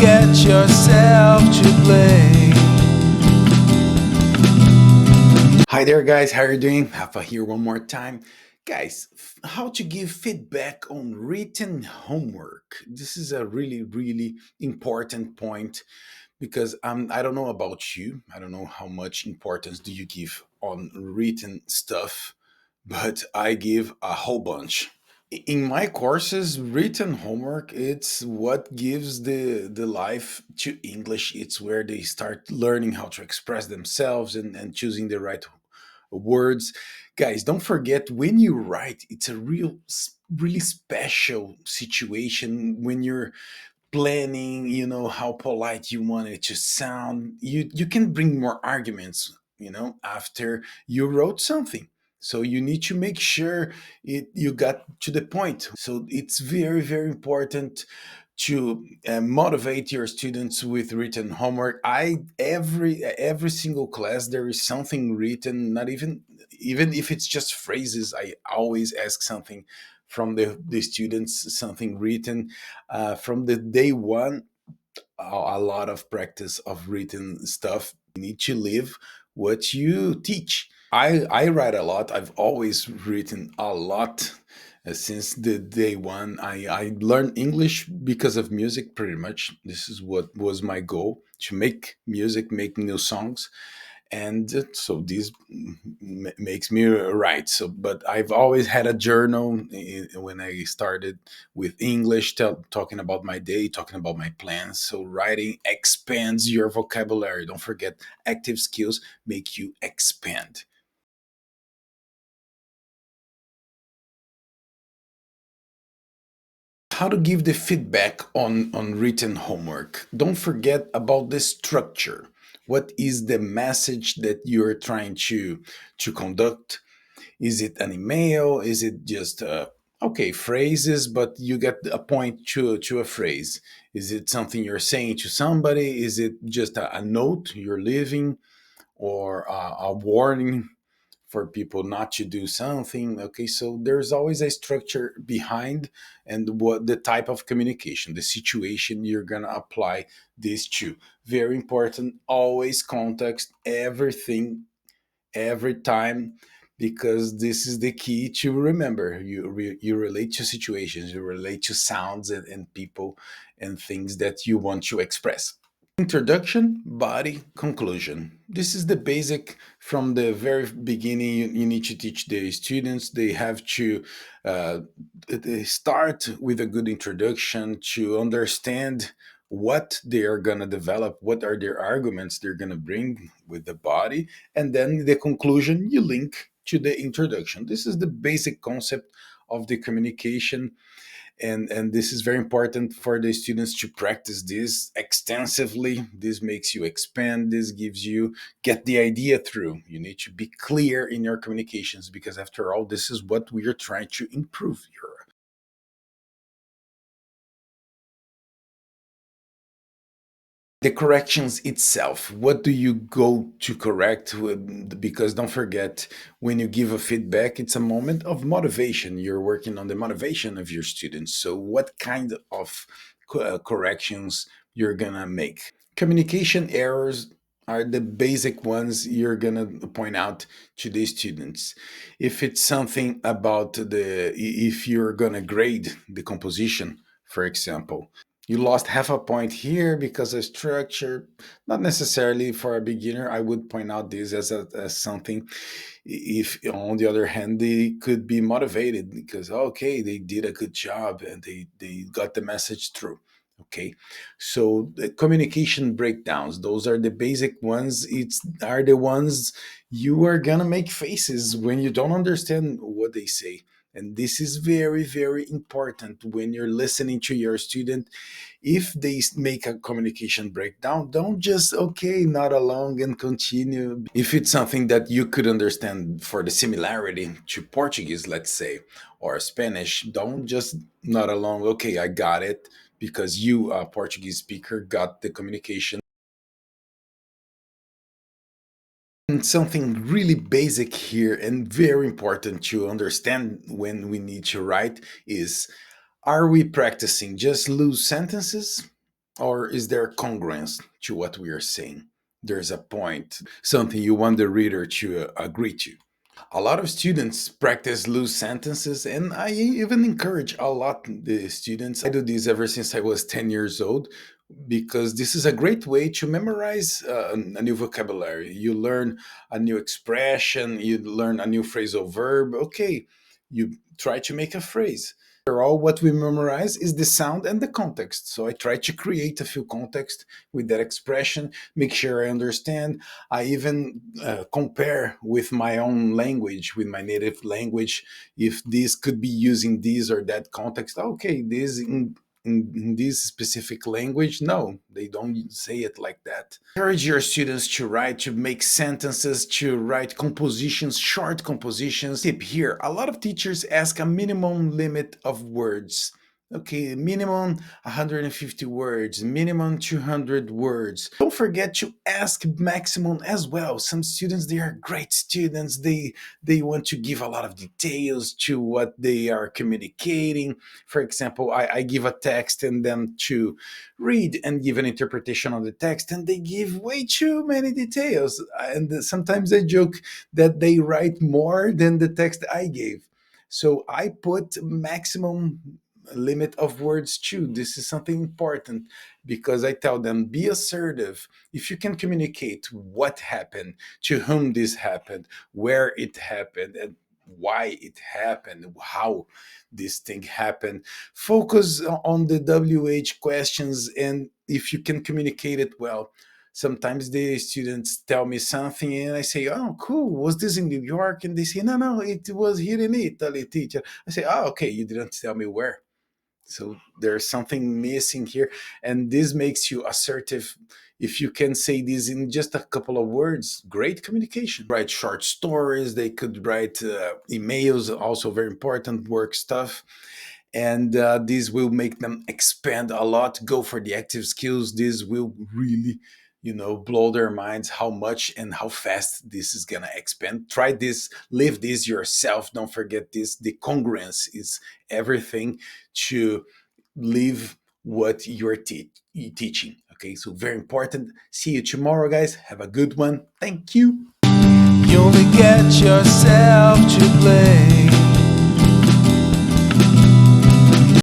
get yourself to blame. Hi there, guys. How are you doing? Rafa here one more time. Guys, how to give feedback on written homework. This is a really, really important point because I don't know about you. I don't know how much importance do you give on written stuff, but I give a whole bunch. In my courses, written homework, it's what gives the life to English. It's where they start learning how to express themselves and choosing the right words. Guys, don't forget when you write, it's a really special situation when you're planning, how polite you want it to sound. You can bring more arguments, after you wrote something. So you need to make sure you got to the point. So it's very, very important to motivate your students with written homework. I every single class there is something written, not even if it's just phrases. I always ask something from the students, something written from the day one. A lot of practice of written stuff. You need to live what you teach. I write a lot. I've always written a lot since the day one. I learned English because of music, pretty much. This is what was my goal, to make music, make new songs. And so this makes me write. So but I've always had a journal when I started with English, talking about my day, talking about my plans. So writing expands your vocabulary. Don't forget, active skills make you expand. How to give the feedback on written homework. Don't forget about the structure. What is the message that you're trying to conduct? Is it an email? Is it just okay, phrases, but you get a point to a phrase? Is it something you're saying to somebody? Is it just a note you're leaving, or a warning for people not to do something? Okay, so there's always a structure behind, and what the type of communication, the situation you're gonna apply this to. Very important. Always context everything every time, because this is the key to remember. You relate to situations, you relate to sounds and people and things that you want to express. Introduction, body, conclusion. This is the basic from the very beginning. You need to teach the students. They have to uh, they start with a good introduction to understand what they are going to develop, what are their arguments they're going to bring with the body, and then the conclusion you link to the introduction. This is the basic concept of the communication, and this is very important for the students to practice this extensively. This makes you expand. This gives you get the idea through. You need to be clear in your communications, because after all, this is what we are trying to improve your. The corrections itself, what do you go to correct? Because don't forget, when you give a feedback, it's a moment of motivation. You're working on the motivation of your students. So what kind of corrections you're gonna make? Communication errors are the basic ones you're gonna point out to the students. If it's something about if you're gonna grade the composition, for example, you lost half a point here because of structure. Not necessarily for a beginner. I would point out this as something. If on the other hand, they could be motivated because okay, they did a good job and they got the message through. Okay, so the communication breakdowns, those are the basic ones. It's are the ones you are gonna make faces when you don't understand what they say. And this is very, very important when you're listening to your student. If they make a communication breakdown, don't just okay, not along and continue. If it's something that you could understand for the similarity to Portuguese, let's say, or Spanish, don't just not along, okay, I got it, because you, a Portuguese speaker, got the communication. And something really basic here and very important to understand when we need to write is, are we practicing just loose sentences, Or is there congruence to what we are saying? There's a point, something you want the reader to agree to. A lot of students practice loose sentences, and I even encourage a lot the students. I do this ever since I was 10 years old because this is a great way to memorize a new vocabulary. You learn a new expression, you learn a new phrasal verb. Okay, you try to make a phrase. After all, what we memorize is the sound and the context. So I try to create a few context with that expression, make sure I understand. I even compare with my own language, with my native language, if this could be using this or that context. Okay, this in this specific language, no, they don't say it like that. Encourage your students to write, to make sentences, to write compositions, short compositions. Tip here, a lot of teachers ask a minimum limit of words. Okay, minimum 150 words, minimum 200 words. Don't forget to ask maximum as well. Some students, they are great students. They want to give a lot of details to what they are communicating. For example, I give a text and them to read and give an interpretation on the text, and they give way too many details. And sometimes I joke that they write more than the text I gave. So I put maximum limit of words too. This is something important because I tell them be assertive. If you can communicate what happened, to whom this happened, where it happened, and why it happened, how this thing happened, focus on the WH questions. And if you can communicate it well, sometimes the students tell me something and I say, oh, cool, was this in New York? And they say, no, no, it was here in Italy, teacher. I say, oh, okay, you didn't tell me where. So there's something missing here. And this makes you assertive. If you can say this in just a couple of words, great communication. Write short stories, they could write emails, also very important work stuff. And this will make them expand a lot, go for the active skills. This will really, blow their minds how much and how fast this is gonna expand. Try this, live this yourself. Don't forget this. The congruence is everything to live what you're teaching. Okay, so very important. See you tomorrow, guys. Have a good one. Thank you. You only get yourself to blame.